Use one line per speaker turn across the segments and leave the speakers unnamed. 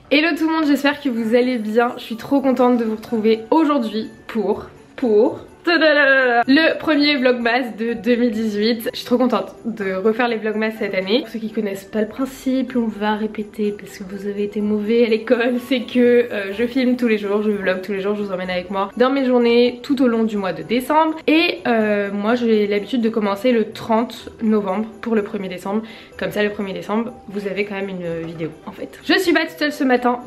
Hello tout le monde, j'espère que vous allez bien. Je suis trop contente de vous retrouver aujourd'hui pour le premier vlogmas de 2018. Je suis trop contente de refaire les vlogmas cette année. Pour ceux qui connaissent pas le principe, on va répéter parce que vous avez été mauvais à l'école. C'est que je filme tous les jours, je vlog tous les jours, je vous emmène avec moi dans mes journées tout au long du mois de décembre. Et moi j'ai l'habitude de commencer le 30 novembre pour le 1er décembre. Comme ça le 1er décembre vous avez quand même une vidéo en fait. Je suis pas toute seule ce matin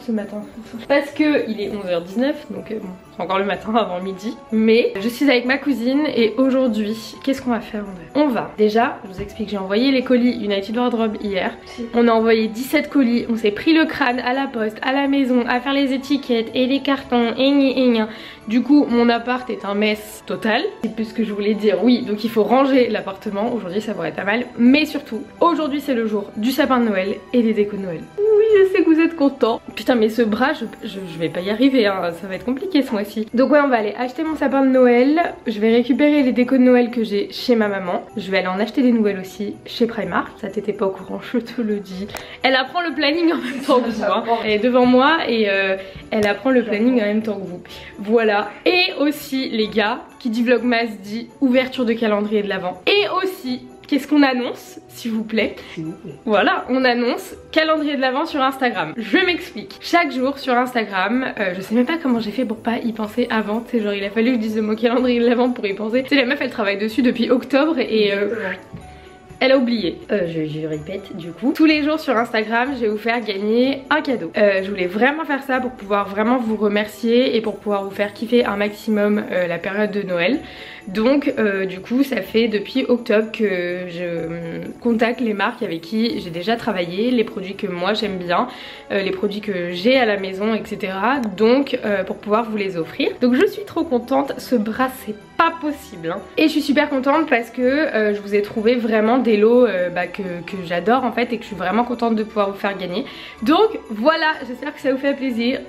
parce que il est 11h19 donc bon, c'est encore le matin avant midi. Mais je suis avec ma cousine et aujourd'hui qu'est-ce qu'on va faire On va déjà, je vous explique, j'ai envoyé les colis United Wardrobe hier. On a envoyé 17 colis, on s'est pris le crâne à la poste, à la maison, à faire les étiquettes et les cartons et du coup mon appart est un mess total. C'est plus ce que je voulais dire, oui, donc il faut ranger l'appartement. Aujourd'hui ça pourrait être pas mal, mais surtout aujourd'hui c'est le jour du sapin de Noël et des décos de Noël. Oui, je sais que vous êtes contents. Putain mais ce bras je vais pas y arriver hein. Ça va être compliqué ce mois-ci. Donc ouais, on va aller acheter mon sapin de Noël. Je vais récupérer les décos de Noël que j'ai chez ma maman. Je vais aller en acheter des nouvelles aussi chez Primark. Ça t'était pas au courant, je te le dis. Elle apprend le planning en même temps que vous hein. Elle est devant moi et elle apprend le planning en même temps que vous. Voilà. Et aussi les gars, qui dit vlogmas dit ouverture de calendrier de l'Avent. Et aussi, qu'est-ce qu'on annonce s'il vous plaît? Voilà, on annonce calendrier de l'Avent sur Instagram. Je m'explique. Chaque jour sur Instagram, je sais même pas comment j'ai fait pour pas y penser avant. C'est genre il a fallu que je dise le mot calendrier de l'Avent pour y penser. Tu sais la meuf elle travaille dessus depuis octobre et elle a oublié. Je répète du coup. Tous les jours sur Instagram, je vais vous faire gagner un cadeau. Je voulais vraiment faire ça pour pouvoir vraiment vous remercier et pour pouvoir vous faire kiffer un maximum la période de Noël. Donc du coup ça fait depuis octobre que je contacte les marques avec qui j'ai déjà travaillé, les produits que moi j'aime bien, les produits que j'ai à la maison etc. Donc pour pouvoir vous les offrir. Donc je suis trop contente, ce bras c'est pas possible hein. Et je suis super contente parce que je vous ai trouvé vraiment des lots que j'adore en fait et que je suis vraiment contente de pouvoir vous faire gagner. Donc voilà, j'espère que ça vous fait plaisir.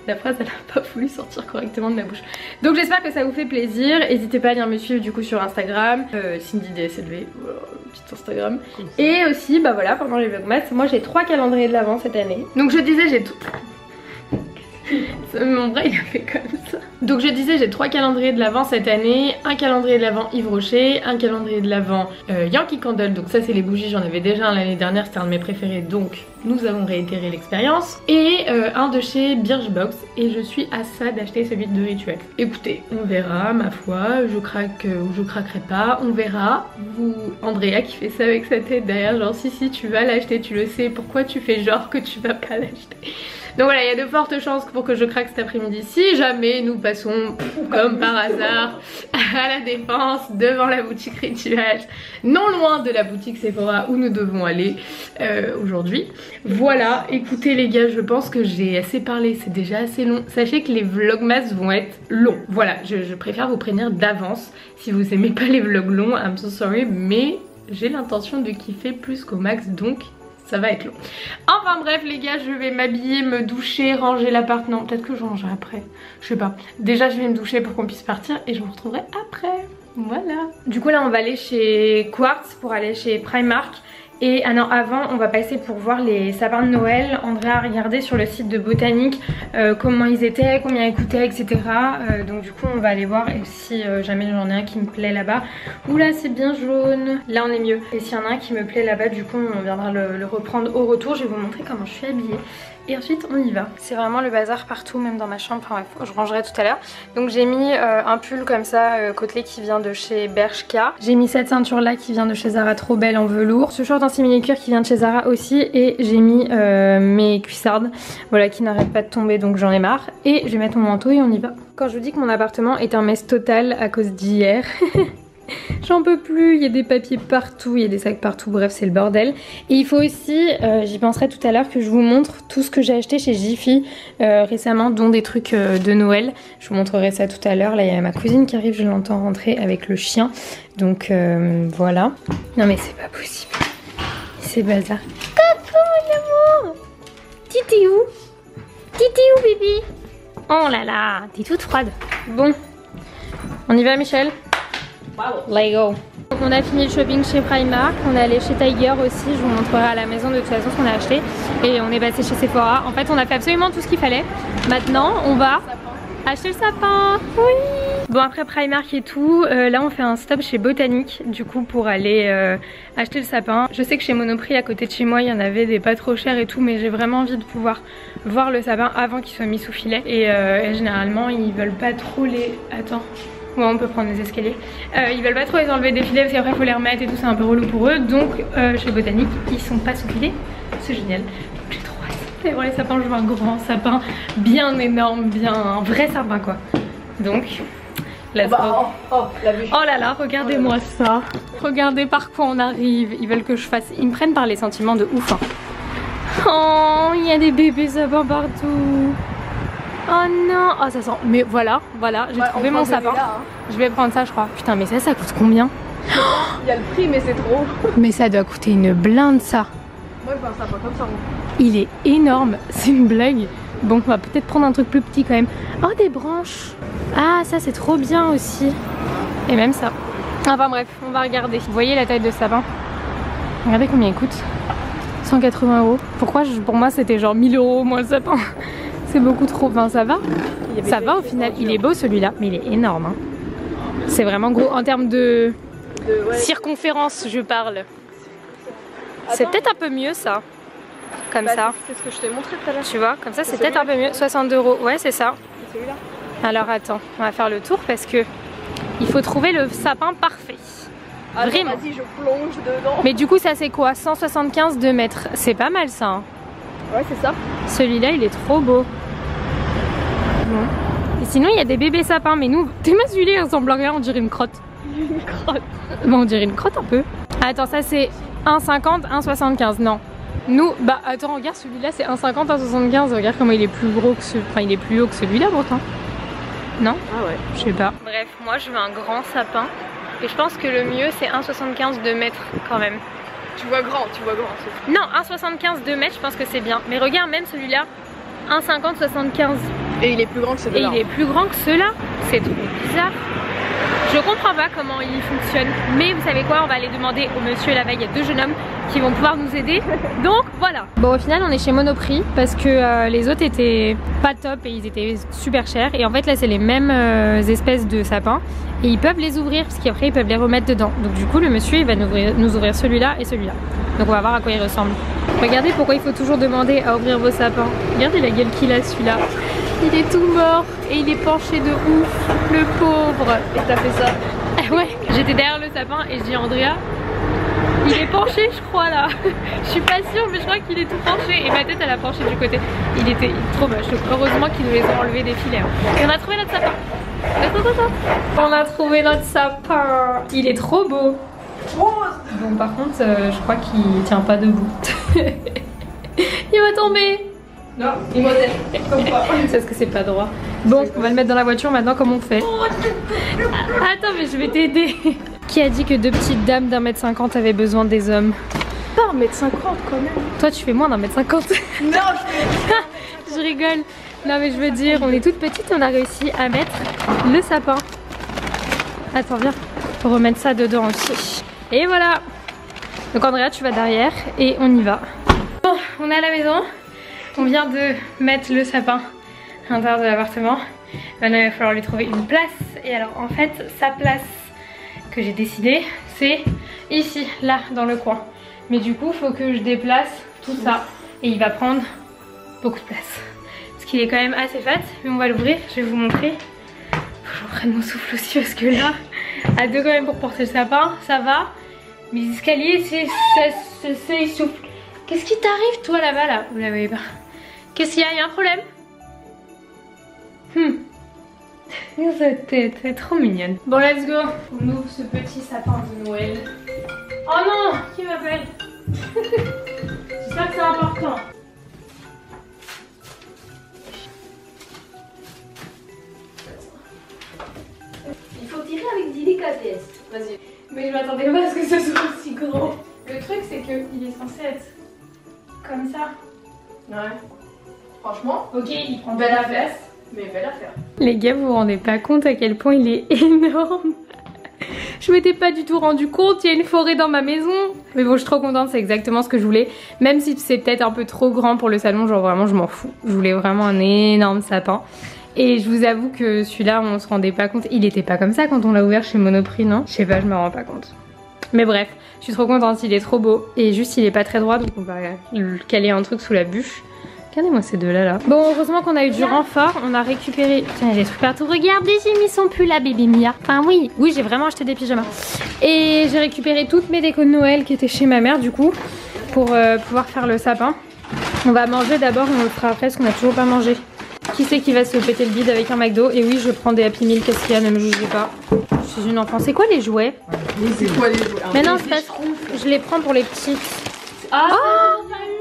La phrase elle a pas voulu sortir correctement de ma bouche. Donc j'espère que ça vous fait plaisir. N'hésitez pas à venir me suivre du coup sur Instagram, Cindy DSLV, petit Instagram. Et aussi bah voilà, pendant les vlogmas, moi j'ai 3 calendriers de l'Avent cette année. Donc je disais j'ai tout. Mon bras il a fait comme ça. Donc je disais j'ai 3 calendriers de l'Avent cette année. Un calendrier de l'Avent Yves Rocher, un calendrier de l'Avent Yankee Candle. Donc ça c'est les bougies, j'en avais déjà un l'année dernière, c'était un de mes préférés. Donc nous avons réitéré l'expérience. Et un de chez Birchbox. Et je suis à ça d'acheter celui de Rituel. Écoutez, on verra ma foi, je craque ou je craquerai pas, on verra. Vous, Andrea qui fait ça avec sa tête derrière, genre si tu vas l'acheter, tu le sais, pourquoi tu fais genre que tu vas pas l'acheter? Donc voilà, il y a de fortes chances pour que je craque cet après-midi si jamais nous passons comme par hasard à la Défense devant la boutique Rituel, non loin de la boutique Sephora où nous devons aller aujourd'hui. Voilà, écoutez les gars, je pense que j'ai assez parlé, c'est déjà assez long. Sachez que les vlogmas vont être longs. Voilà, je préfère vous prévenir d'avance. Si vous aimez pas les vlogs longs, I'm so sorry, mais j'ai l'intention de kiffer plus qu'au max, donc ça va être long. Enfin bref les gars, je vais m'habiller, me doucher, ranger l'appart. Non, peut-être que je rangerai après. Je sais pas. Déjà je vais me doucher pour qu'on puisse partir et je vous retrouverai après. Voilà. Du coup là on va aller chez Quartz pour aller chez Primark. Et ah non, avant on va passer pour voir les sapins de Noël. Andrea a regardé sur le site de Botanique comment ils étaient, combien ils coûtaient, etc. Donc du coup on va aller voir. Et si jamais j'en ai un qui me plaît là-bas. Oula c'est bien jaune. Là on est mieux. Et s'il y en a un qui me plaît là-bas, du coup on viendra le reprendre au retour. Je vais vous montrer comment je suis habillée. Et ensuite on y va. C'est vraiment le bazar partout, même dans ma chambre. Enfin bref, je rangerai tout à l'heure. Donc j'ai mis un pull comme ça, côtelé, qui vient de chez Bershka. J'ai mis cette ceinture là qui vient de chez Zara, trop belle en velours. Ce short en simili-cuir qui vient de chez Zara aussi. Et j'ai mis mes cuissardes, voilà, qui n'arrêtent pas de tomber, donc j'en ai marre. Et je vais mettre mon manteau et on y va. Quand je vous dis que mon appartement est un mess total à cause d'hier... J'en peux plus, il y a des papiers partout, il y a des sacs partout, bref c'est le bordel. Et il faut aussi, j'y penserai tout à l'heure, que je vous montre tout ce que j'ai acheté chez Jiffy récemment, dont des trucs de Noël. Je vous montrerai ça tout à l'heure. Là il y a ma cousine qui arrive, je l'entends rentrer avec le chien. Donc voilà. Non mais c'est pas possible, c'est bazar. Coucou mon amour, t'es où? Titi ou Bibi? Oh là là, t'es toute froide. Bon, on y va Michel? Let's go. Donc on a fini le shopping chez Primark, on est allé chez Tiger aussi, je vous montrerai à la maison de toute façon ce qu'on a acheté. Et on est passé chez Sephora. En fait on a fait absolument tout ce qu'il fallait. Maintenant on va acheter le sapin. Oui. Bon après Primark et tout, là on fait un stop chez Botanique du coup pour aller acheter le sapin. Je sais que chez Monoprix à côté de chez moi il y en avait des pas trop chers et tout, mais j'ai vraiment envie de pouvoir voir le sapin avant qu'il soit mis sous filet. Et généralement ils veulent pas trop les... Attends. Ouais, on peut prendre les escaliers. Ils veulent pas trop les enlever des filets parce qu'après il faut les remettre et tout, c'est un peu relou pour eux. Donc chez Botanique ils sont pas sous filet, c'est génial. J'ai trop hâte d'aller voir les sapins, je veux un grand sapin bien énorme, bien un vrai sapin quoi. Donc let's go. Oh là là, regardez-moi ça. Regardez par quoi on arrive. Ils veulent que je fasse, ils me prennent par les sentiments de ouf hein. Oh, il y a des bébés sapins partout. Oh non, oh ça sent, mais voilà, j'ai trouvé mon sapin là, hein. Je vais prendre ça je crois. Putain mais ça coûte combien?
Il y a le prix mais c'est trop.
Mais ça doit coûter une blinde ça.
Moi je veux un sapin comme ça.
Il est énorme, c'est une blague. Bon on va peut-être prendre un truc plus petit quand même. Oh des branches. Ah ça c'est trop bien aussi. Et même ça. Enfin bref, on va regarder. Vous voyez la taille de ce sapin? Regardez combien il coûte. 180 €. Pourquoi pour moi c'était genre 1000 € moins le sapin? C'est beaucoup trop, enfin ça va. Ça va au final, il est beau celui-là, mais il est énorme hein. C'est vraiment gros en termes de circonférence je parle. C'est peut-être un peu mieux ça. Comme ça.
C'est ce que je t'ai montré tout à l'heure.
Tu vois, comme ça c'est peut-être un peu mieux. 62 €, ouais c'est ça.
C'est celui-là.
Alors attends, on va faire le tour parce que il faut trouver le sapin parfait. Vraiment.
Vas-y je plonge dedans.
Mais du coup ça c'est quoi? 175 2 mètres. C'est pas mal ça hein.
Ouais c'est ça.
Celui-là il est trop beau. Bon. Et sinon il y a des bébés sapins, mais nous, t'es ma celui-là il ressemble à rien, on dirait une crotte.
Une crotte.
Bon on dirait une crotte un peu. Attends ça c'est 1,50, 1,75, non. Nous, bah attends regarde celui-là c'est 1,50, 1,75, regarde comment il est plus gros que ce... Enfin il est plus haut que celui-là pourtant. Non?
Ah ouais.
Je sais pas. Bref, moi je veux un grand sapin. Et je pense que le mieux c'est 1,75 2 mètres quand même.
Tu vois grand.
Non, 1,75 2 mètres je pense que c'est bien. Mais regarde même celui-là, 1,50 75.
Et il est plus grand que celui-là.
Et il est plus grand que ceux-là. C'est trop bizarre. Je comprends pas comment il fonctionne. Mais vous savez quoi, on va aller demander au monsieur là-bas. Il y a 2 jeunes hommes qui vont pouvoir nous aider. Donc voilà. Bon au final on est chez Monoprix parce que les autres étaient pas top et ils étaient super chers. Et en fait là c'est les mêmes espèces de sapins. Et ils peuvent les ouvrir parce qu'après ils peuvent les remettre dedans. Donc du coup le monsieur il va nous ouvrir celui-là et celui-là. Donc on va voir à quoi il ressemble. Regardez pourquoi il faut toujours demander à ouvrir vos sapins. Regardez la gueule qu'il a celui-là. Il est tout mort et il est penché de ouf, le pauvre.
Et t'as fait ça?
Ouais, j'étais derrière le sapin et je dis Andrea, il est penché je crois là. Je suis pas sûre mais je crois qu'il est tout penché. Et ma tête elle a penché du côté. Il était trop moche. Donc heureusement qu'ils nous les ont enlevés des filets. Et on a trouvé notre sapin. On a trouvé notre sapin. Il est trop beau. Bon par contre je crois qu'il tient pas debout. Il va tomber.
Non, il modèle. Comme quoi.
C'est parce que c'est pas droit. Bon, on va le mettre dans la voiture maintenant, comment on fait? Attends mais je vais t'aider. Qui a dit que 2 petites dames d'1,50 m avaient besoin des hommes?
Pas 1,50 m quand même.
Toi tu fais moins d'1,50 m.
Non je fais...
Je rigole. Non mais je veux dire, on est toutes petites, on a réussi à mettre le sapin. Attends viens, faut remettre ça dedans aussi. Et voilà. Donc Andrea tu vas derrière et on y va. Bon, on est à la maison. On vient de mettre le sapin à l'intérieur de l'appartement. Maintenant il va falloir lui trouver une place. Et alors en fait sa place que j'ai décidé c'est ici, là dans le coin. Mais du coup il faut que je déplace tout ça. Et il va prendre beaucoup de place. Parce qu'il est quand même assez fat. Mais on va l'ouvrir, je vais vous montrer. Faut que je reprenne mon souffle aussi parce que là, à 2 quand même pour porter le sapin, ça va. Mais les escaliers c'est il souffle. Qu'est-ce qui t'arrive toi là-bas là? Vous la voyez pas. Qu'est-ce qu'il y a? Il y a un problème? T'es trop mignonne. Bon let's go. On ouvre ce petit sapin de Noël. Oh non! Qui m'appelle? J'espère que c'est important.
Il faut tirer avec délicatesse. Vas-y.
Mais je m'attendais pas à ce que ce soit aussi grand. Le truc c'est qu'il est censé être comme ça.
Ouais. Franchement,
Ok, il prend
belle affaire. Mais belle affaire.
Les gars, vous vous rendez pas compte à quel point il est énorme. Je m'étais pas du tout rendu compte, il y a une forêt dans ma maison. Mais bon, je suis trop contente, c'est exactement ce que je voulais. Même si c'est peut-être un peu trop grand pour le salon, genre vraiment je m'en fous. Je voulais vraiment un énorme sapin. Et je vous avoue que celui-là, on se rendait pas compte. Il était pas comme ça quand on l'a ouvert chez Monoprix, non? Je sais pas, je me rends pas compte. Mais bref, je suis trop contente, il est trop beau. Et juste, il est pas très droit, donc on va caler un truc sous la bûche. Regardez-moi ces deux là. Bon, heureusement qu'on a eu du renfort, on a récupéré... Tiens, il y a des trucs partout. Regardez, j'ai mis son pull à bébé Mia. Enfin oui, j'ai vraiment acheté des pyjamas. Et j'ai récupéré toutes mes décos de Noël qui étaient chez ma mère du coup, pour pouvoir faire le sapin. On va manger d'abord, on le fera après parce qu'on a toujours pas mangé. Qui c'est qui va se péter le bide avec un McDo? Et oui, je prends des Happy Meal, qu'est-ce qu'il y a, ne me jugez pas. Je suis une enfant. C'est quoi les jouets?
C'est quoi les jouets?
Mais non, c'est pas... Je les prends pour les petits. Ah,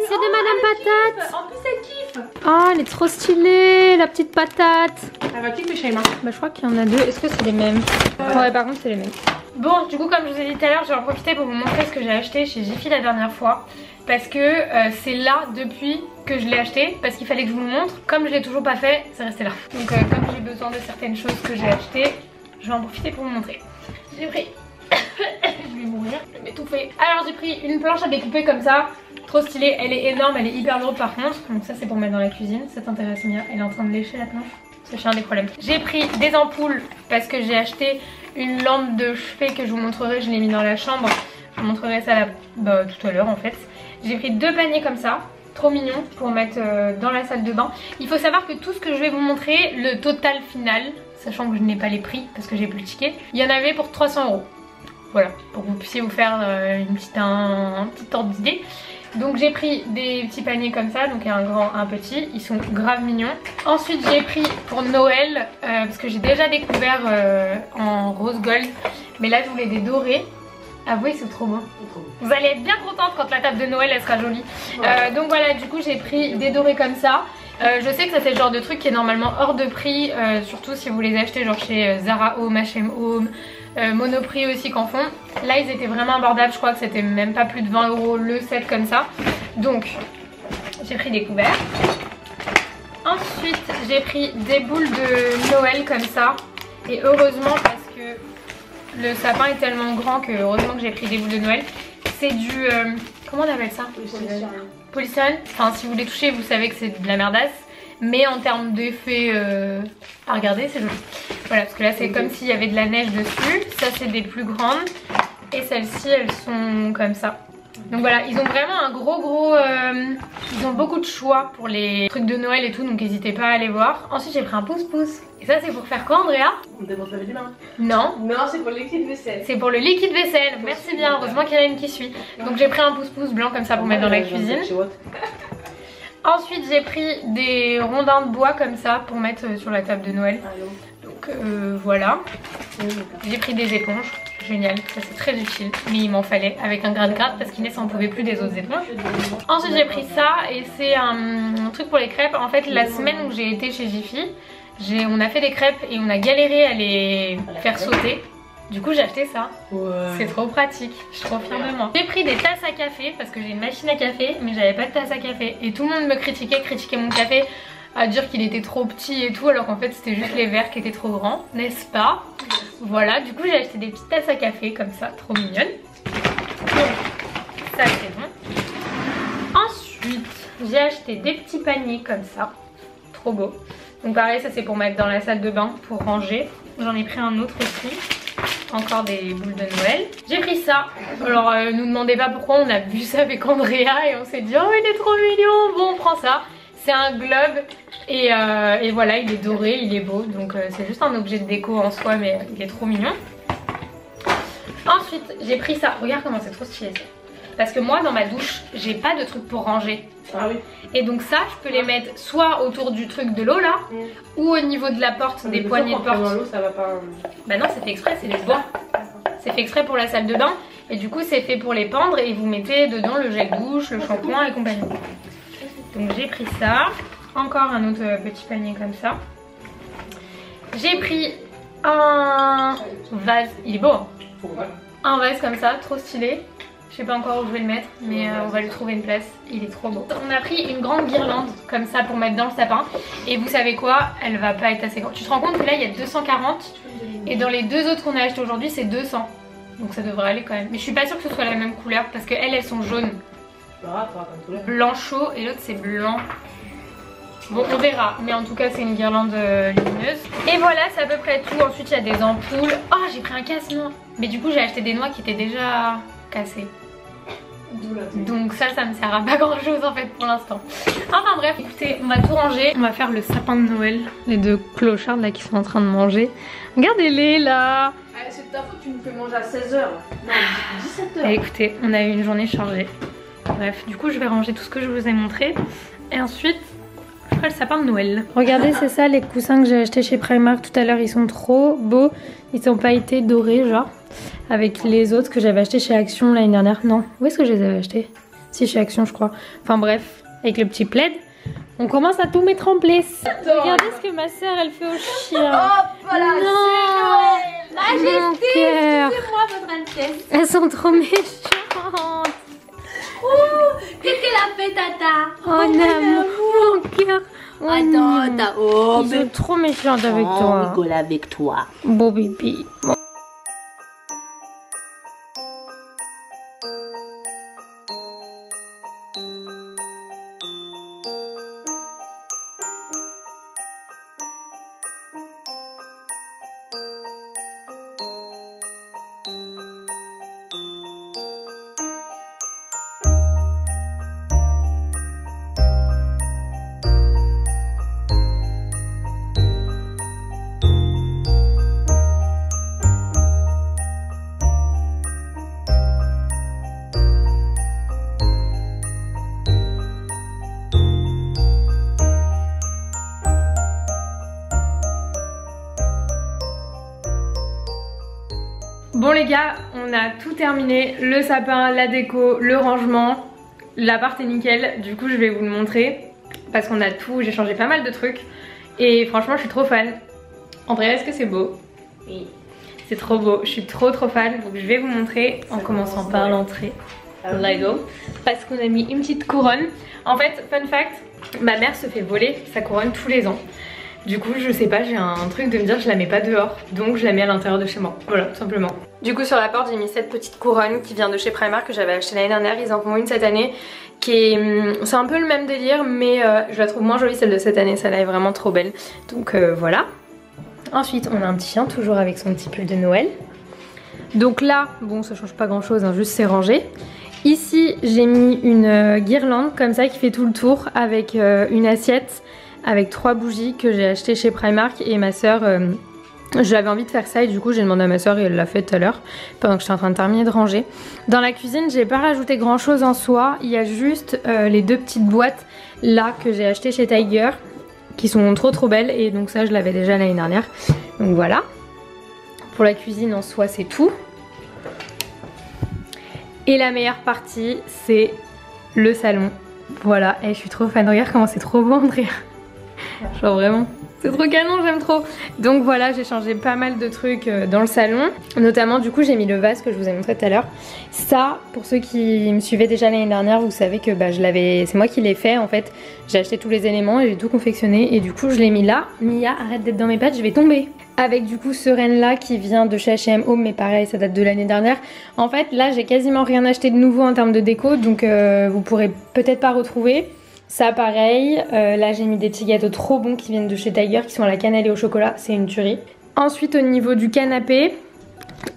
c'est de Madame Patate.
En plus elle kiffe.
Ah, elle est trop stylée, la petite patate.
Elle va kiffer Shaima.
Bah je crois qu'il y en a deux. Est-ce que c'est les mêmes? Ouais, par contre c'est les mêmes. Bon, du coup comme je vous ai dit tout à l'heure, je vais en profiter pour vous montrer ce que j'ai acheté chez Jiffy la dernière fois. Parce que c'est là depuis que je l'ai acheté, parce qu'il fallait que je vous le montre. Comme je l'ai toujours pas fait, c'est resté là. Donc comme j'ai besoin de certaines choses que j'ai achetées, je vais en profiter pour vous montrer. J'ai pris... je vais mourir, je vais m'étouffer. Alors j'ai pris une planche à découper comme ça. Trop stylée, elle est énorme, elle est hyper lourde par contre. Donc ça c'est pour mettre dans la cuisine, ça t'intéresse Mia? Elle est en train de lécher la planche. C'est un des problèmes. J'ai pris des ampoules parce que j'ai acheté une lampe de chevet que je vous montrerai, je l'ai mis dans la chambre. Je vous montrerai ça tout à l'heure en fait. J'ai pris deux paniers comme ça, trop mignons, pour mettre dans la salle de bain. Il faut savoir que tout ce que je vais vous montrer, le total final, sachant que je n'ai pas les prix parce que j'ai plus le ticket, il y en avait pour 300 €. Voilà, pour que vous puissiez vous faire un petit ordre d'idée. Donc j'ai pris des petits paniers comme ça, donc un grand, un petit, ils sont grave mignons. Ensuite j'ai pris pour Noël, parce que j'ai déjà découvert en rose gold, mais là je voulais des dorés. Avouez, c'est trop beau. Vous allez être bien contente quand la table de Noël elle sera jolie. Ouais. Donc voilà, du coup j'ai pris des dorés comme ça. Je sais que ça c'est le genre de truc qui est normalement hors de prix, surtout si vous les achetez genre chez Zara Home, H&M Home, Monoprix aussi qu'en font. Là ils étaient vraiment abordables, je crois que c'était même pas plus de 20 € le set comme ça. Donc j'ai pris des couverts. Ensuite j'ai pris des boules de Noël comme ça. Et heureusement parce que le sapin est tellement grand que heureusement que j'ai pris des boules de Noël. C'est du... comment on appelle ça? Polystyrène. Enfin si vous les touchez vous savez que c'est de la merdasse. Mais en termes d'effet à regarder c'est joli. Voilà parce que là c'est comme s'il y avait de la neige dessus. Ça c'est des plus grandes. Et celles-ci elles sont comme ça. Donc voilà, ils ont vraiment un gros ils ont beaucoup de choix pour les trucs de Noël et tout, donc n'hésitez pas à aller voir. Ensuite j'ai pris un pouce-pouce. Et ça c'est pour faire quoi Andrea?
On démonte la main.
Non.
Non, c'est pour le liquide vaisselle.
C'est pour le liquide vaisselle, merci bien, heureusement qu'il y en a une qui suit. Donc j'ai pris un pouce-pouce blanc comme ça pour mettre dans la cuisine. Ensuite j'ai pris des rondins de bois comme ça pour mettre sur la table de Noël. Donc voilà. J'ai pris des éponges. Génial, ça c'est très utile, mais il m'en fallait avec un gratte-gratte parce qu'Inès en pouvait plus des autres éponges. Ensuite j'ai pris ça et c'est un truc pour les crêpes. En fait la semaine où j'ai été chez Jiffy, on a fait des crêpes et on a galéré à les faire sauter. Du coup j'ai acheté ça, c'est trop pratique, je suis trop fière de moi. J'ai pris des tasses à café parce que j'ai une machine à café mais j'avais pas de tasse à café. Et tout le monde me critiquait mon café, à dire qu'il était trop petit et tout alors qu'en fait c'était juste les verres qui étaient trop grands, n'est-ce pas? Voilà, du coup j'ai acheté des petites tasses à café comme ça, trop mignonnes. Donc ça c'est bon. Ensuite j'ai acheté des petits paniers comme ça, trop beau. Donc pareil ça c'est pour mettre dans la salle de bain, pour ranger. J'en ai pris un autre aussi. Encore des boules de Noël. J'ai pris ça. Alors nous demandez pas pourquoi, on a vu ça avec Andrea et on s'est dit oh il est trop mignon, bon on prend ça. C'est un globe et voilà il est doré, il est beau donc c'est juste un objet de déco en soi mais il est trop mignon. Ensuite j'ai pris ça, regarde comment c'est trop stylé ça. Parce que moi dans ma douche j'ai pas de truc pour ranger.
Ah oui.
Et donc ça je peux les mettre soit autour du truc de l'eau là ou au niveau de la porte, des poignées de porte.
Ça va pas...
Bah non c'est fait exprès, c'est du bois. C'est fait exprès pour la salle de bain et du coup c'est fait pour les pendre et vous mettez dedans le gel douche, le shampoing et compagnie. Donc j'ai pris ça, encore un autre petit panier comme ça. J'ai pris un vase, il est beau hein. Un vase comme ça, trop stylé. Je sais pas encore où je vais le mettre, mais on va lui trouver une place. Il est trop beau. On a pris une grande guirlande comme ça pour mettre dans le sapin. Et vous savez quoi? Elle va pas être assez grande. Tu te rends compte que là il y a 240 et dans les deux autres qu'on a acheté aujourd'hui c'est 200. Donc ça devrait aller quand même. Mais je suis pas sûre que ce soit la même couleur parce qu'elles elles sont jaunes. Blanc chaud et l'autre c'est blanc. Bon on verra, mais en tout cas c'est une guirlande lumineuse. Et voilà, c'est à peu près tout. Ensuite il y a des ampoules. Oh j'ai pris un casse-noix. Mais du coup j'ai acheté des noix qui étaient déjà cassées. Donc ça me sert à pas grand chose en fait pour l'instant. Enfin bref, écoutez, on va tout ranger. On va faire le sapin de Noël. Les deux clochards là qui sont en train de manger. Regardez-les là.
C'est de ta faute, tu nous fais manger à 16h. Non, 17h.
Et écoutez, on a eu une journée chargée. Bref, du coup je vais ranger tout ce que je vous ai montré. Et ensuite je ferai le sapin de Noël. Regardez, c'est ça les coussins que j'ai achetés chez Primark tout à l'heure. Ils sont trop beaux. Ils sont pailletés dorés genre. Avec les autres que j'avais achetés chez Action l'année dernière. Non, où est-ce que je les avais achetés? Si, chez Action je crois. Enfin bref, avec le petit plaid. On commence à tout mettre en place. Regardez ce que ma soeur elle fait au chien.
Hop là, c'est Noël. Majesté, excusez-moi votre Altesse.
Elles sont trop méchantes.
Qu'est-ce qu'elle a fait, Tata?
Oh non, mon cœur. Oh,
Attends, oh,
ils sont trop méchantes avec toi.
On rigole avec toi.
Beau bibi. Bon les gars, on a tout terminé, le sapin, la déco, le rangement, l'appart est nickel, du coup je vais vous le montrer parce qu'on a tout, j'ai changé pas mal de trucs et franchement je suis trop fan. Andrea, est-ce que c'est beau?
Oui.
C'est trop beau, je suis trop fan, donc je vais vous montrer en commençant par l'entrée. Lego, parce qu'on a mis une petite couronne. En fait, fun fact, ma mère se fait voler sa couronne tous les ans. Du coup je sais pas, j'ai un truc de me dire je la mets pas dehors, donc je la mets à l'intérieur de chez moi, voilà tout simplement. Du coup sur la porte j'ai mis cette petite couronne qui vient de chez Primark que j'avais acheté l'année dernière, ils en font une cette année qui est... c'est un peu le même délire mais je la trouve moins jolie celle de cette année, celle-là est vraiment trop belle. Donc voilà. Ensuite on a un petit chien toujours avec son petit pull de Noël. Donc là, bon ça change pas grand chose, hein, juste c'est rangé. Ici j'ai mis une guirlande comme ça qui fait tout le tour avec une assiette avec 3 bougies que j'ai acheté chez Primark et ma soeur, j'avais envie de faire ça et du coup j'ai demandé à ma soeur et elle l'a fait tout à l'heure pendant que j'étais en train de terminer de ranger. Dans la cuisine j'ai pas rajouté grand chose en soi, il y a juste les 2 petites boîtes là que j'ai acheté chez Tiger qui sont trop belles et donc ça je l'avais déjà l'année dernière. Donc voilà, pour la cuisine en soi c'est tout. Et la meilleure partie c'est le salon. Voilà, et je suis trop fan, regarde comment c'est trop beau Andrea. Genre vraiment, c'est trop canon, j'aime trop. Donc voilà, j'ai changé pas mal de trucs dans le salon. Notamment du coup j'ai mis le vase que je vous ai montré tout à l'heure. Ça, pour ceux qui me suivaient déjà l'année dernière, vous savez que bah, c'est moi qui l'ai fait en fait. J'ai acheté tous les éléments et j'ai tout confectionné et du coup je l'ai mis là. Mia, arrête d'être dans mes pattes, je vais tomber. Avec du coup ce renne là qui vient de chez H&M Home, mais pareil ça date de l'année dernière. En fait là j'ai quasiment rien acheté de nouveau en termes de déco, donc vous pourrez peut-être pas retrouver. Ça pareil, là j'ai mis des petits gâteaux trop bons qui viennent de chez Tiger qui sont à la cannelle et au chocolat, c'est une tuerie. Ensuite au niveau du canapé,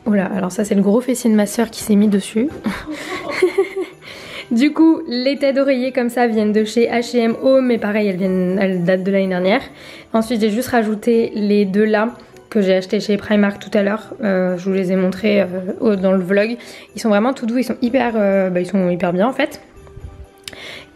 oula alors ça c'est le gros fessier de ma soeur qui s'est mis dessus. Du coup les têtes d'oreiller comme ça viennent de chez H&M Home, mais pareil elles datent de l'année dernière. Ensuite j'ai juste rajouté les 2 là que j'ai acheté chez Primark tout à l'heure, je vous les ai montrés dans le vlog. Ils sont vraiment tout doux, ils sont hyper bien en fait.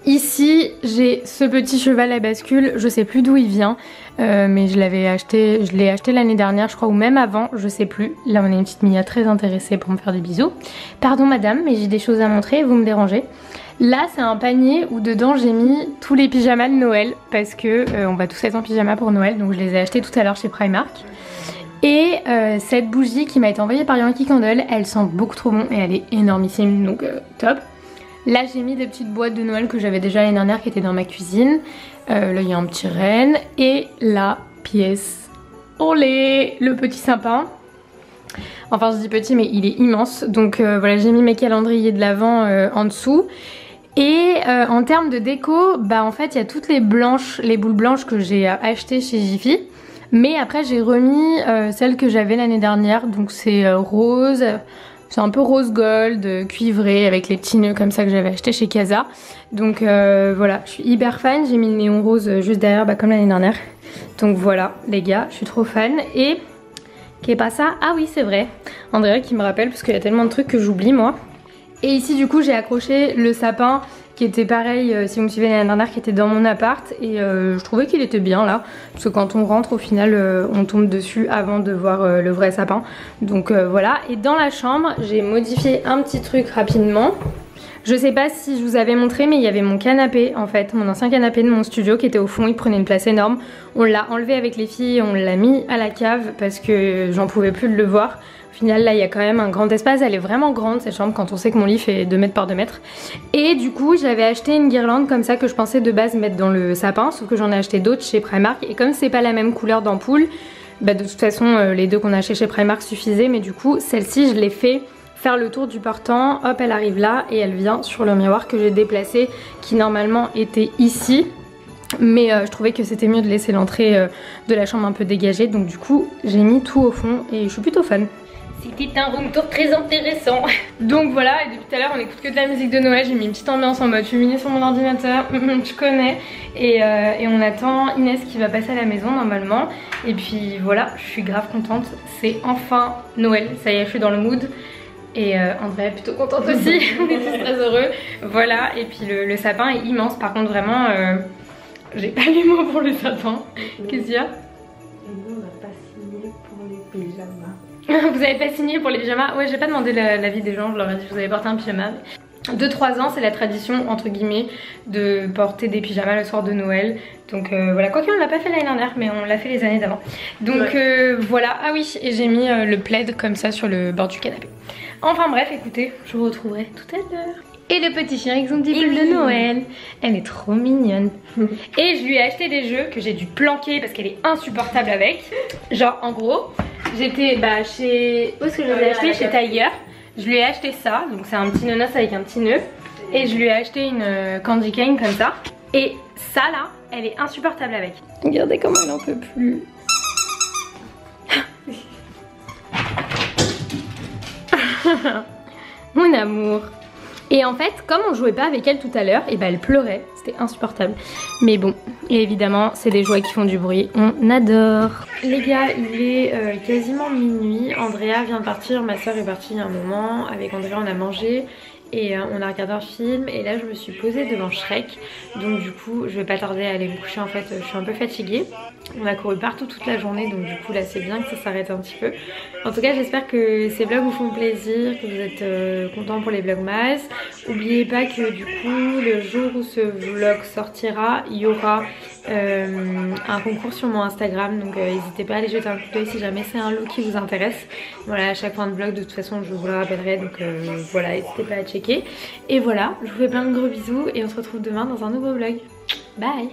Ici j'ai ce petit cheval à bascule, je sais plus d'où il vient mais je l'ai acheté l'année dernière je crois, ou même avant, je sais plus. Là on a une petite Mia très intéressée pour me faire des bisous. Pardon madame mais j'ai des choses à montrer, vous me dérangez. Là c'est un panier où dedans j'ai mis tous les pyjamas de Noël parce que on va tous être en pyjama pour Noël, donc je les ai achetés tout à l'heure chez Primark. Et cette bougie qui m'a été envoyée par Yankee Candle, elle sent beaucoup trop bon et elle est énormissime, donc top. Là j'ai mis des petites boîtes de Noël que j'avais déjà l'année dernière qui étaient dans ma cuisine. Là il y a un petit renne et la pièce, olé, le petit sapin. Enfin je dis petit mais il est immense. Donc voilà, j'ai mis mes calendriers de l'Avent en dessous. Et en termes de déco, bah en fait il y a toutes les boules blanches que j'ai achetées chez Jiffy. Mais après j'ai remis celles que j'avais l'année dernière. Donc c'est rose, c'est un peu rose gold, cuivré avec les petits nœuds comme ça que j'avais acheté chez Casa. Donc voilà, je suis hyper fan. J'ai mis le néon rose juste derrière, bah, comme l'année dernière. Donc voilà les gars, je suis trop fan. Et qu'est pas ça? Ah oui c'est vrai, Andrea qui me rappelle parce qu'il y a tellement de trucs que j'oublie moi. Et ici du coup j'ai accroché le sapin qui était pareil, si vous me suivez l'année dernière, qui était dans mon appart. Et je trouvais qu'il était bien là, parce que quand on rentre au final on tombe dessus avant de voir le vrai sapin. Donc voilà, et dans la chambre j'ai modifié un petit truc rapidement. Je sais pas si je vous avais montré mais il y avait mon canapé en fait, mon ancien canapé de mon studio qui était au fond, il prenait une place énorme. On l'a enlevé avec les filles, on l'a mis à la cave parce que j'en pouvais plus de le voir. Au final là il y a quand même un grand espace, elle est vraiment grande cette chambre quand on sait que mon lit fait 2 mètres par 2 mètres. Et du coup j'avais acheté une guirlande comme ça que je pensais de base mettre dans le sapin, sauf que j'en ai acheté d'autres chez Primark et comme c'est pas la même couleur d'ampoule, bah de toute façon les deux qu'on a acheté chez Primark suffisaient, mais du coup celle-ci je l'ai fait faire le tour du portant, hop elle arrive là et elle vient sur le miroir que j'ai déplacé qui normalement était ici. Mais je trouvais que c'était mieux de laisser l'entrée de la chambre un peu dégagée, donc du coup j'ai mis tout au fond et je suis plutôt fan. C'était un room tour très intéressant. Donc voilà, et depuis tout à l'heure on écoute que de la musique de Noël. J'ai mis une petite ambiance en mode cheminée sur mon ordinateur, je connais. Et on attend Inès qui va passer à la maison normalement. Et puis voilà, je suis grave contente. C'est enfin Noël, ça y est je suis dans le mood. Et Andrea est plutôt contente aussi, on est tous très heureux. Voilà, et puis le sapin est immense. Par contre vraiment, j'ai pas les mots pour le sapin. Qu'est-ce qu'il y a?
Et nous on n'a pas signé pour les pyjamas.
Vous avez pas signé pour les pyjamas? Ouais, j'ai pas demandé l'avis des gens, je leur ai dit vous avez porté un pyjama. 2-3 ans c'est la tradition entre guillemets de porter des pyjamas le soir de Noël. Donc voilà, quoique on l'a pas fait l'année dernière mais on l'a fait les années d'avant. Donc voilà, ah oui, et j'ai mis le plaid comme ça sur le bord du canapé. Enfin bref, écoutez, je vous retrouverai tout à l'heure. Et le petit chien avec son petit pull de Noël. Elle est trop mignonne. Et je lui ai acheté des jeux que j'ai dû planquer parce qu'elle est insupportable avec. Genre en gros, j'étais chez... Où est-ce que je l'ai acheté? Chez Tiger. Je lui ai acheté ça, donc c'est un petit nonos avec un petit nœud. Et je lui ai acheté une candy cane comme ça. Et ça là, elle est insupportable avec. Regardez comment elle en peut plus. Mon amour. Et en fait, comme on jouait pas avec elle tout à l'heure, et bah elle pleurait, c'était insupportable. Mais bon, et évidemment, c'est des jouets qui font du bruit, on adore. Les gars, il est quasiment minuit. Andrea vient de partir, ma soeur est partie il y a un moment. Avec Andrea, on a mangé. Et on a regardé un film et là je me suis posée devant Shrek. Donc du coup je vais pas tarder à aller me coucher en fait, je suis un peu fatiguée. On a couru partout toute la journée donc du coup là c'est bien que ça s'arrête un petit peu. En tout cas j'espère que ces vlogs vous font plaisir, que vous êtes contents pour les vlogmas. N'oubliez pas que du coup le jour où ce vlog sortira il y aura un concours sur mon Instagram. Donc n'hésitez pas à aller jeter un coup d'œil si jamais c'est un look qui vous intéresse. Voilà, à chaque fin de vlog de toute façon je vous le rappellerai. Donc voilà, n'hésitez pas à checker. Et voilà, je vous fais plein de gros bisous et on se retrouve demain dans un nouveau vlog. Bye.